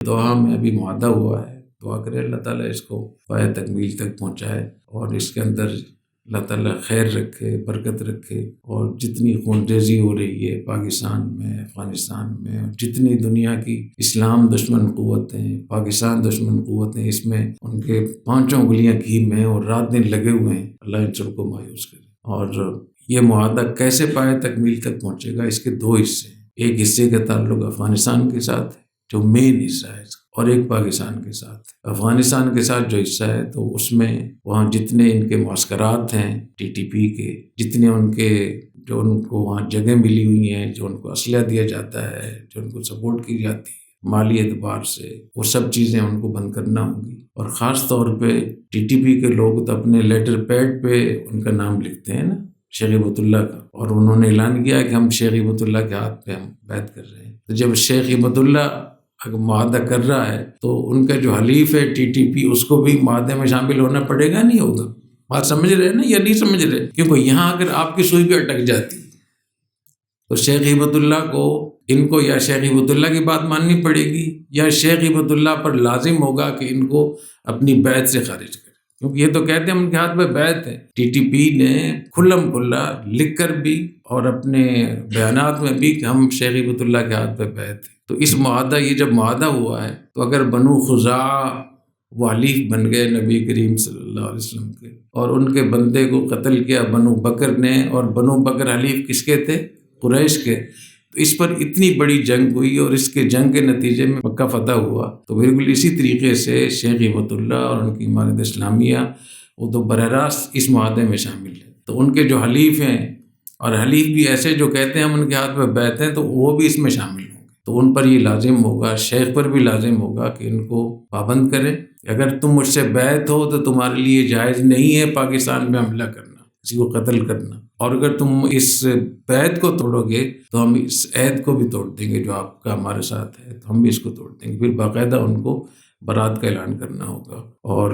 Doha میں ابھی معاہدہ ہوا ہے، دعا کرے اللہ تعالیٰ اس کو پایہ تکمیل تک پہنچائے اور اس کے اندر اللہ تعالیٰ خیر رکھے، برکت رکھے، اور جتنی خون ریزی ہو رہی ہے پاکستان میں، افغانستان میں، اور جتنی دنیا کی اسلام دشمن قوتیں، پاکستان دشمن قوتیں، اس میں ان کے پانچوں انگلیاں گھی میں اور رات دن لگے ہوئے ہیں، اللہ ان سب کو مایوس کرے۔ اور یہ معاہدہ کیسے پایہ تکمیل تک پہنچے گا؟ اس کے دو حصے ہیں، ایک حصے کا تعلق افغانستان کے ساتھ جو مین حصہ ہے، اور ایک پاکستان کے ساتھ۔ افغانستان کے ساتھ جو حصہ ہے تو اس میں وہاں جتنے ان کے معسکرات ہیں ٹی ٹی پی کے، جتنے ان کے جو ان کو وہاں جگہ ملی ہوئی ہیں، جو ان کو اسلحہ دیا جاتا ہے، جو ان کو سپورٹ کی جاتی ہے مالی اعتبار سے، وہ سب چیزیں ان کو بند کرنا ہوں گی۔ اور خاص طور پہ ٹی ٹی پی کے لوگ تو اپنے لیٹر پیڈ پہ ان کا نام لکھتے ہیں نا، شیخ ہبت اللہ کا، اور انہوں نے اعلان کیا کہ ہم شیخ ہبت اللہ کے ہاتھ پہ ہم بیعت کر رہے ہیں۔ تو جب شیخ ہبت اللہ اگر معاہدہ کر رہا ہے تو ان کا جو حلیف ہے ٹی ٹی پی، اس کو بھی معاہدے میں شامل ہونا پڑے گا، نہیں ہوگا؟ بات سمجھ رہے ہیں نا یا نہیں سمجھ رہے؟ کیونکہ یہاں اگر آپ کی سوئی بھی اٹک جاتی تو شیخ ہبت اللہ کو، ان کو یا شیخ ہبت اللہ کی بات ماننی پڑے گی، یا شیخ ہبت اللہ پر لازم ہوگا کہ ان کو اپنی بیعت سے خارج کرے، کیونکہ یہ تو کہتے ہیں ہم ان کے ہاتھ پہ بیعت ہے۔ ٹی ٹی پی نے کھلم کھلا لکھ کر بھی اور اپنے بیانات میں بھی کہ ہم شیخ ہبت اللہ کے ہاتھ پہ بیعت ہے۔ تو اس معاہدہ، یہ جب معاہدہ ہوا ہے تو اگر بنو خزاعہ وہ حلیف بن گئے نبی کریم صلی اللہ علیہ وسلم کے، اور ان کے بندے کو قتل کیا بنو بکر نے، اور بنو بکر حلیف کس کے تھے؟ قریش کے، تو اس پر اتنی بڑی جنگ ہوئی، اور اس کے جنگ کے نتیجے میں مکہ فتح ہوا۔ تو بالکل اسی طریقے سے شیخ ہبت اللہ اور ان کی امارت اسلامیہ وہ تو براہ راست اس معاہدے میں شامل ہیں۔ تو ان کے جو حلیف ہیں، اور حلیف بھی ایسے جو کہتے ہیں ہم ان کے ہاتھ پہ بیعت ہیں، تو وہ بھی اس میں شامل ہوں گے۔ تو ان پر یہ لازم ہوگا، شیخ پر بھی لازم ہوگا کہ ان کو پابند کرے۔ اگر تم مجھ سے بیعت ہو تو تمہارے لیے جائز نہیں ہے پاکستان میں حملہ کرنا، کسی کو قتل کرنا، اور اگر تم اس بیعت کو توڑو گے تو ہم اس عہد کو بھی توڑ دیں گے جو آپ کا ہمارے ساتھ ہے، تو ہم بھی اس کو توڑ دیں گے۔ پھر باقاعدہ ان کو برات کا اعلان کرنا ہوگا۔ اور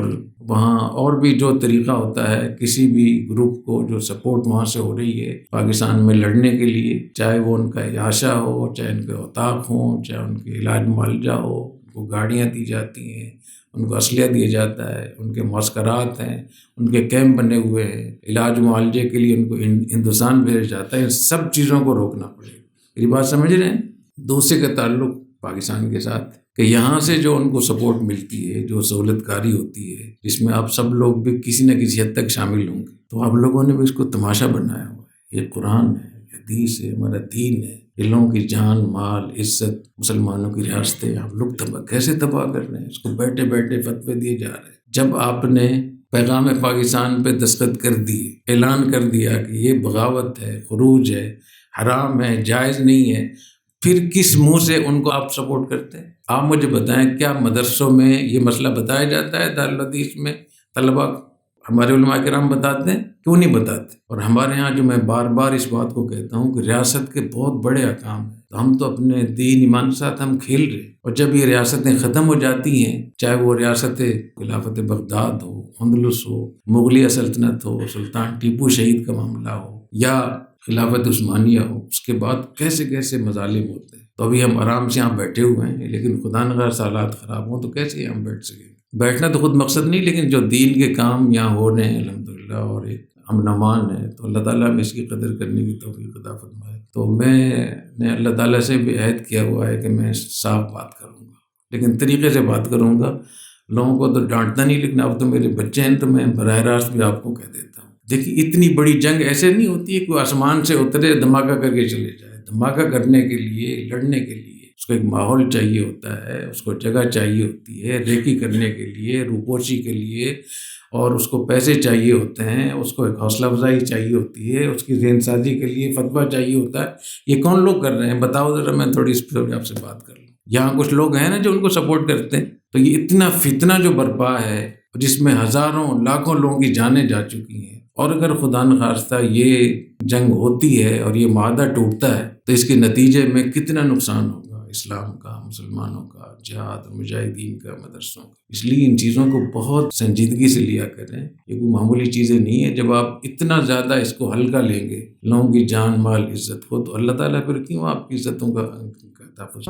وہاں اور بھی جو طریقہ ہوتا ہے، کسی بھی گروپ کو جو سپورٹ وہاں سے ہو رہی ہے پاکستان میں لڑنے کے لیے، چاہے وہ ان کا اعاشہ ہو، چاہے ان کے اوطاق ہوں، چاہے ان کے علاج معالجہ ہو، ان کو گاڑیاں دی جاتی ہیں، ان کو اسلحہ دیا جاتا ہے، ان کے معسکرات ہیں، ان کے کیمپ بنے ہوئے ہیں، علاج معالجے کے لیے ان کو ہندوستان بھیجا جاتا ہے، ان سب چیزوں کو روکنا پڑے گا۔ میری بات سمجھ رہے ہیں؟ دوسرے کا تعلق پاکستان کے ساتھ کہ یہاں سے جو ان کو سپورٹ ملتی ہے، جو سہولت کاری ہوتی ہے، جس میں آپ سب لوگ بھی کسی نہ کسی حد تک شامل ہوں گے، تو آپ لوگوں نے بھی اس کو تماشا بنایا ہوا ہے۔ یہ قرآن ہے، یہ حدیث ہے، ہمارا دین ہے، ان لوگوں کی جان، مال، عزت، مسلمانوں کی ریاستیں آپ لوگ کیسے تباہ کر رہے ہیں؟ اس کو بیٹھے بیٹھے فتوے دیے جا رہے ہیں۔ جب آپ نے پیغام پاکستان پہ دستخط کر دیے، اعلان کر دیا کہ یہ بغاوت ہے، خروج ہے، حرام ہے، جائز نہیں ہے، پھر کس منہ سے ان کو آپ سپورٹ کرتے ہیں؟ آپ مجھے بتائیں، کیا مدرسوں میں یہ مسئلہ بتایا جاتا ہے؟ دارالحدیث میں طلباء ہمارے علماء کرام بتاتے ہیں؟ کیوں نہیں بتاتے؟ اور ہمارے ہاں جو میں بار بار اس بات کو کہتا ہوں کہ ریاست کے بہت بڑے احکام ہیں، تو ہم تو اپنے دین ایمان کے ساتھ ہم کھیل رہے ہیں، اور جب یہ ریاستیں ختم ہو جاتی ہیں، چاہے وہ ریاست خلافت بغداد ہو، اندلس ہو، مغلیہ سلطنت ہو، سلطان ٹیپو شہید کا معاملہ ہو، یا خلافت عثمانیہ ہو، اس کے بعد کیسے کیسے مظالم ہوتے ہیں۔ تو ابھی ہم آرام سے یہاں بیٹھے ہوئے ہیں، لیکن خدا نخواستہ حالات خراب ہوں تو کیسے یہاں بیٹھ سکیں؟ بیٹھنا تو خود مقصد نہیں، لیکن جو دین کے کام یہاں ہو رہے ہیں الحمدللہ، اور ایک امن امان ہے، تو اللہ تعالیٰ میں اس کی قدر کرنے کی توفیق عطا فرمائے۔ تو میں نے اللہ تعالیٰ سے بھی عہد کیا ہوا ہے کہ میں صاف بات کروں گا، لیکن طریقے سے بات کروں گا، لوگوں کو تو ڈانٹنا نہیں، لیکن اب تو میرے بچے ہیں تو میں براہ راست بھی آپ کو کہہ دیتا ہوں۔ دیکھیے، اتنی بڑی جنگ ایسے نہیں ہوتی ہے کہ آسمان سے اترے دھماکہ کر کے چلے جائے۔ دھماکہ کرنے کے لیے، لڑنے کے لیے اس کو ایک ماحول چاہیے ہوتا ہے، اس کو جگہ چاہیے ہوتی ہے، ریکی کرنے کے لیے، روپوشی کے لیے، اور اس کو پیسے چاہیے ہوتے ہیں، اس کو ایک حوصلہ افزائی چاہیے ہوتی ہے، اس کی ذہن سازی کے لیے فتویٰ چاہیے ہوتا ہے۔ یہ کون لوگ کر رہے ہیں بتاؤ ذرا، میں تھوڑی اس پہ آپ سے بات کر لوں۔ یہاں کچھ لوگ ہیں نا جو ان کو سپورٹ کرتے ہیں، تو یہ اتنا فتنہ جو برپا ہے، جس میں ہزاروں لاکھوں لوگوں کی جانیں جا چکی ہیں، اور اگر خدا نخواستہ یہ جنگ ہوتی ہے اور یہ معاہدہ ٹوٹتا ہے تو اس کے نتیجے میں کتنا نقصان ہوگا اسلام کا، مسلمانوں کا، جہاد، مجاہدین کا، مدرسوں کا۔ اس لیے ان چیزوں کو بہت سنجیدگی سے لیا کریں، یہ کوئی معمولی چیزیں نہیں ہیں۔ جب آپ اتنا زیادہ اس کو ہلکا لیں گے، لوگوں کی جان، مال، عزت کو، تو اللہ تعالیٰ پھر کیوں آپ کی عزتوں کا تحفظ